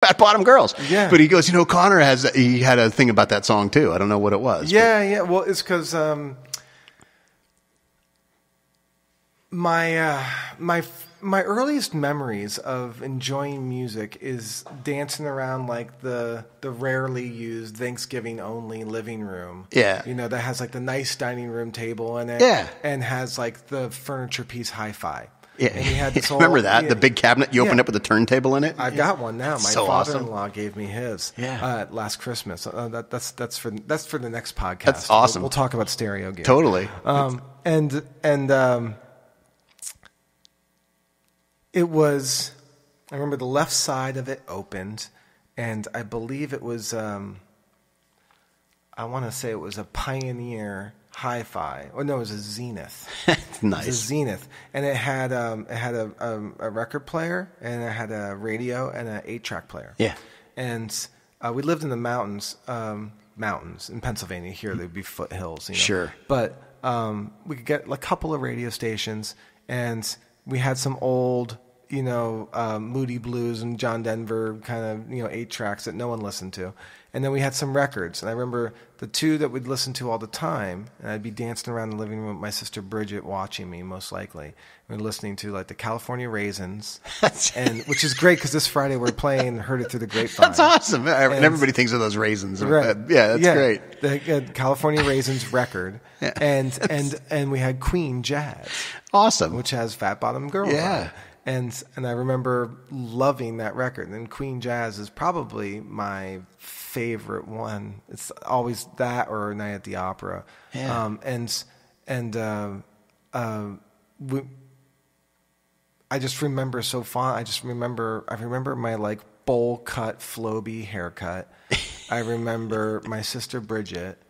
Fat Bottom Girls. Yeah. But he goes, Conor he had a thing about that song too. I don't know what it was. Yeah. Well, it's because my earliest memories of enjoying music is dancing around like the rarely used Thanksgiving only living room. Yeah. That has like the nice dining room table in it. Yeah. And has like the furniture piece hi-fi. Yeah. And we had this Remember that? The big cabinet you opened up with the turntable in it? I've got one now. My so father-in-law awesome. gave me his last Christmas. That's for the next podcast. That's awesome. We'll talk about stereo gear. Totally. It was, I remember the left side of it opened, and I believe it was, I want to say it was a Pioneer Hi-Fi. Oh no, it was a Zenith. Nice. It was a Zenith, and it had a record player, and it had a radio and an 8-track player. Yeah. And we lived in the mountains in Pennsylvania. Here there'd be foothills. Sure. But we could get a couple of radio stations, and we had some old, Moody Blues and John Denver kind of, 8-tracks that no one listened to. And then we had some records. And I remember the two that we'd listen to all the time, and I'd be dancing around the living room with my sister Bridget watching me, most likely. We were listening to like the California Raisins, which is great because this Friday we're playing Heard It Through the Grapevine. That's awesome. And everybody thinks of those raisins. Right. That's great. The California Raisins record. Yeah. And we had Queen Jazz. Awesome. Which has Fat Bottom Girls on it. And I remember loving that record. And Queen Jazz is probably my favorite one. It's always that or Night at the Opera. Yeah. I just remember so fond. I remember my like bowl cut Floby haircut. I remember my sister Bridget.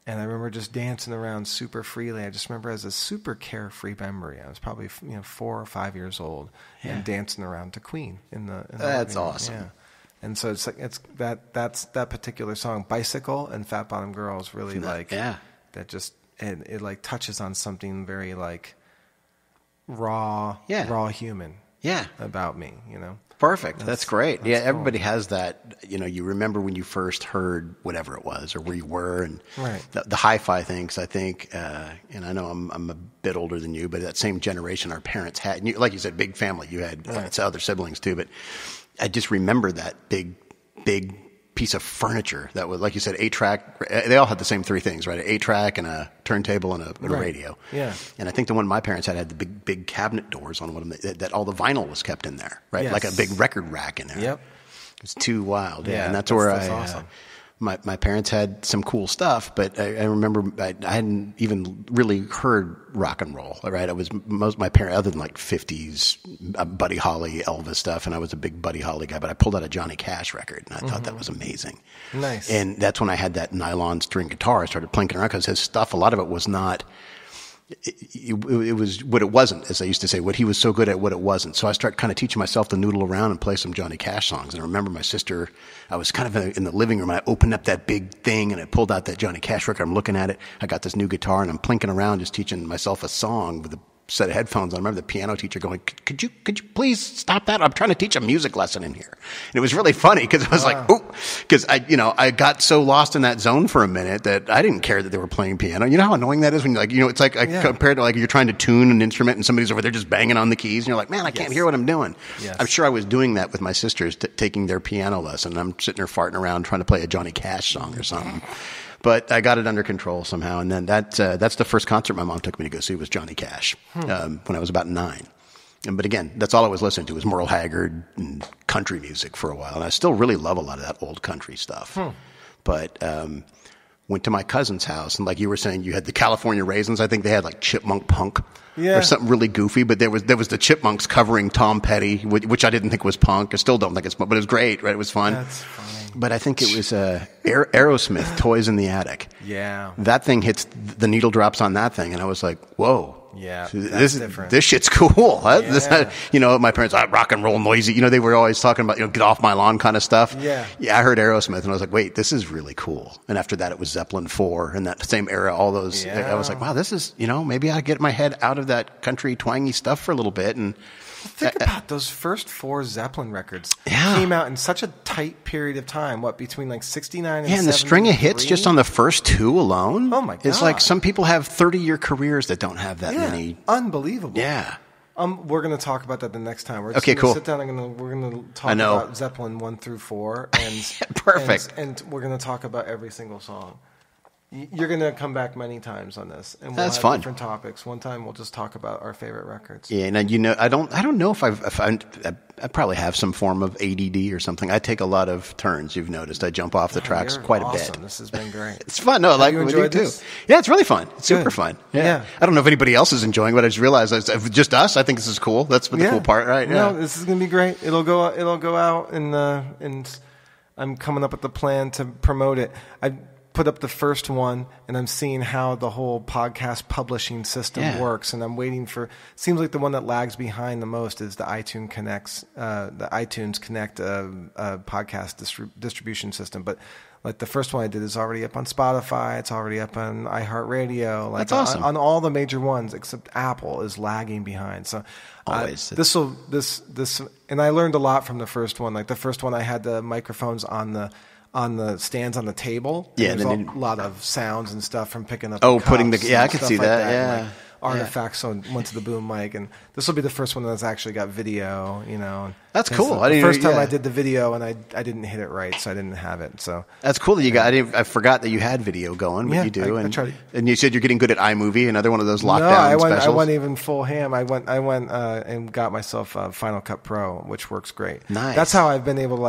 And I remember just dancing around super freely. I just remember as a super carefree memory. I was probably 4 or 5 years old and dancing around to Queen in the That's awesome. Yeah. And so that's that particular song, Bicycle and Fat Bottom Girls, really that just it like touches on something very like raw human about me, Perfect. That's great. That's cool. Everybody has that. You remember when you first heard whatever it was or where you were, and the hi-fi things. I think, and I know I'm a bit older than you, but that same generation our parents had. And like you said, big family. You had other siblings too, but I just remember that big piece of furniture that was, like you said, 8-track. They all had the same three things, right? An 8-track and a turntable and a radio. Yeah. And I think the one my parents had the big cabinet doors on one of them that all the vinyl was kept in there, right? Yes. Like a big record rack in there. Yep. It's too wild. Yeah. And that's awesome. My parents had some cool stuff, but I remember I hadn't even really heard rock and roll, right? I was my parents, other than like 50s Buddy Holly, Elvis stuff, and I was a big Buddy Holly guy, but I pulled out a Johnny Cash record, and I thought that was amazing. Nice. And that's when I had that nylon string guitar. I started plinking around because his stuff, a lot of it was not... It was what it wasn't, as I used to say. What he was so good at, what it wasn't. So I started kind of teaching myself to noodle around and play some Johnny Cash songs. And I remember my sister, I was kind of in the living room, and I opened up that big thing, and I pulled out that Johnny Cash record. I'm looking at it. I got this new guitar, and I'm plinking around just teaching myself a song with a set of headphones on. I remember the piano teacher going, could you please stop that? I'm trying to teach a music lesson in here. And it was really funny because I was like, oh, because I got so lost in that zone for a minute that I didn't care that they were playing piano. You know how annoying that is when it's like compared to like you're trying to tune an instrument and somebody's over there just banging on the keys and you're like, man, I can't hear what I'm doing. Yes. I'm sure I was doing that with my sisters taking their piano lesson. I'm sitting there farting around trying to play a Johnny Cash song or something. But I got it under control somehow, and then that's the first concert my mom took me to go see was Johnny Cash when I was about 9. But again, that's all I was listening to was Merle Haggard and country music for a while, and I still really love a lot of that old country stuff. But went to my cousin's house, and like you were saying, you had the California Raisins. I think they had like Chipmunk Punk or something really goofy. But there was the Chipmunks covering Tom Petty, which I didn't think was punk. I still don't think it's punk, but it was great, right? It was fun. That's funny. But I think it was Aerosmith, Toys in the Attic. Yeah. That thing hits, the needle drops on that thing, and I was like, whoa. Yeah, this different. This shit's cool. My parents, rock and roll noisy. They were always talking about, get off my lawn kind of stuff. Yeah. Yeah, I heard Aerosmith, and I was like, wait, this is really cool. And after that, it was Zeppelin 4, and that same era, all those. Yeah. I was like, wow, this is, maybe I get my head out of that country twangy stuff for a little bit. And Think about those first 4 Zeppelin records. Yeah. Came out in such a tight period of time. What, between like 69 and Yeah, and the string of hits just on the first 2 alone. Oh my God. It's like some people have 30-year careers that don't have that many. Unbelievable. Yeah. We're going to talk about that the next time. We're just Okay, cool. Sit down and we're going to talk about Zeppelin 1 through 4. And, Perfect. And we're going to talk about every single song. You're going to come back many times on this, and we'll That's have fun. different topics. One time we'll just talk about our favorite records. Yeah, and I don't know if I probably have some form of ADD or something. I take a lot of turns. You've noticed I jump off the tracks quite a bit. This has been great. It's fun. No, I like what you do. Yeah, it's really fun. It's super fun. Yeah. I don't know if anybody else is enjoying, but I just realized it's just us. I think this is cool. That's the cool part, right? Yeah. No, this is going to be great. It'll go out, and I'm coming up with the plan to promote it. I put up the first one, and I'm seeing how the whole podcast publishing system works, and I'm waiting for. Seems like the one that lags behind the most is the iTunes Connect podcast distribution system. But like the first one I did is already up on Spotify. It's already up on iHeartRadio. Like that's awesome. On all the major ones, except Apple is lagging behind. So always this, and I learned a lot from the first one. Like the first one, I had the microphones on the stands on the table. Yeah, there's a lot of sounds and stuff from picking up. Putting the I could see that. Yeah, like artifacts. So went to the boom mic, and this will be the first one that's actually got video. That's cool. The first time I did the video, and I didn't hit it right, so I didn't have it. So that's cool that you got. I forgot that you had video going, but you do. I tried. And you said you're getting good at iMovie, another one of those lockdown specials. I went even full ham. I went and got myself Final Cut Pro, which works great. Nice. That's how I've been able to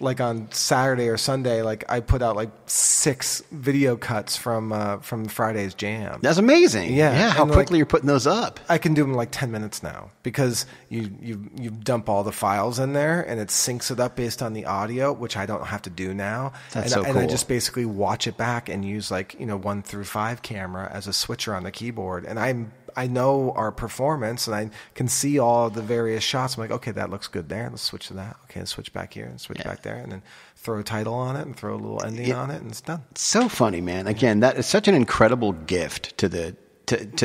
like on Saturday or Sunday, like I put out like 6 video cuts from Friday's jam. That's amazing. Yeah. How quickly you're putting those up. I can do them in like 10 minutes now because you dump all the files in there and it syncs it up based on the audio, which I don't have to do now. That's so cool. And I just basically watch it back and use 1 through 5 camera as a switcher on the keyboard. And I know our performance, and I can see all the various shots. I'm like, okay, that looks good there. Let's switch to that. Okay, let's switch back here and switch back there, and then throw a title on it and throw a little ending on it, and it's done. It's so funny, man. Again, that is such an incredible gift to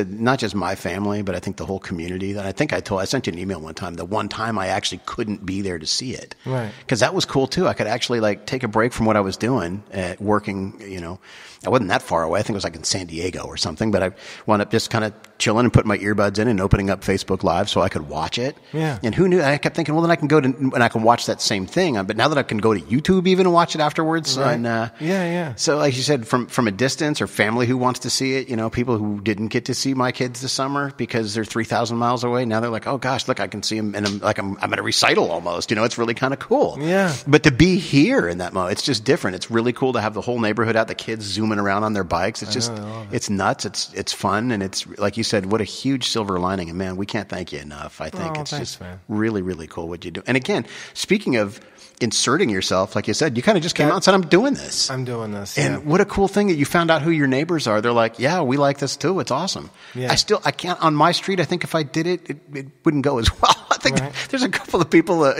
not just my family, but I think the whole community. That I sent you an email one time. The one time I actually couldn't be there to see it, right? Because that was cool too. I could actually take a break from what I was doing, working. I wasn't that far away. I think it was in San Diego or something. But I wound up just kind of chilling and putting my earbuds in and opening up Facebook Live so I could watch it. Yeah. And who knew? I kept thinking, well, then I can go to and I can watch that same thing. But now that I can go to YouTube even and watch it afterwards. Right. And, So like you said, from a distance, or family who wants to see it, people who didn't get to see my kids this summer because they're 3,000 miles away. Now they're like, oh gosh, look, I can see them, and I'm at a recital almost. It's really kind of cool. Yeah. But to be here in that moment, it's just different. It's really cool to have the whole neighborhood out, the kids zooming around on their bikes. It's just, it's nuts. It's fun, and it's like you said, what a huge silver lining. And man, we can't thank you enough. I think it's thanks, just man. really, really cool what you do. And again, speaking of inserting yourself, like you said, you kind of just came out and said, I'm doing this. Yeah. And what a cool thing that you found out who your neighbors are. They're like, yeah, we like this too. It's awesome. Yeah. I can't, on my street, I think if I did it wouldn't go as well. I think there's a couple of people,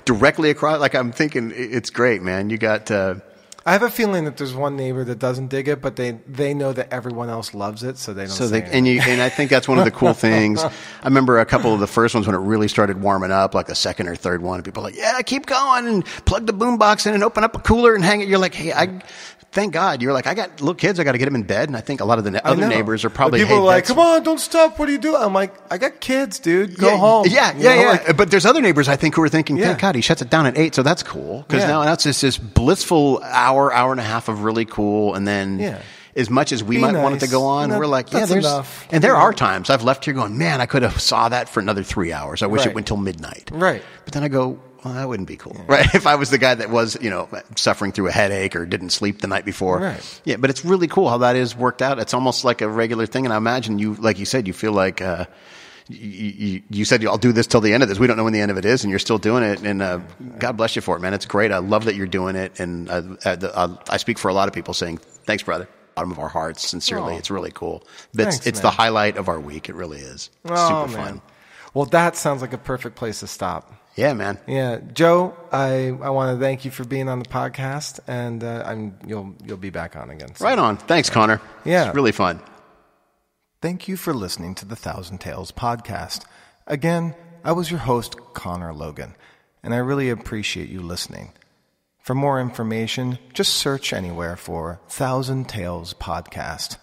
directly across, I'm thinking it's great, man. You got, I have a feeling that there's one neighbor that doesn't dig it, but they know that everyone else loves it, so they don't. And I think that's one of the cool things. I remember a couple of the first ones when it really started warming up, like the second or third one. And people are like, "Yeah, keep going and plug the boombox in and open up a cooler and hang it." You're like, "Hey, thank God." You're like, "I got little kids. I got to get them in bed." And I think a lot of the other neighbors are probably people are like, "Come on, don't stop. What are you doing?" I'm like, "I got kids, dude. Go home." Yeah. But there's other neighbors I think who are thinking, "Thank God he shuts it down at 8, so that's cool." Because now that's just this blissful hour and a half of really cool, and then as much as we might want it to go on, we're like, there's enough. And there are times I've left here going, man, I could have saw that for another 3 hours. I wish it went till midnight. Right. But then I go, well, that wouldn't be cool, right? If I was the guy that was, suffering through a headache or didn't sleep the night before. Right. Yeah, but it's really cool how that is worked out. It's almost like a regular thing. And I imagine you, like you said, you feel like, you said I'll do this till the end of this. We don't know when the end of it is, and you're still doing it. And God bless you for it, man. It's great. I love that you're doing it. And I speak for a lot of people saying, thanks, brother. Bottom of our hearts, sincerely. It's really cool. It's the highlight of our week. It really is. Super fun. Well, that sounds like a perfect place to stop. Yeah, man. Yeah, Joe, I want to thank you for being on the podcast, and you'll be back on again. So. Right on. Thanks, Connor. Yeah, it's really fun. Thank you for listening to the Thousand Tales podcast. Again, I was your host, Conor Logan, and I really appreciate you listening. For more information, just search anywhere for Thousand Tales Podcast.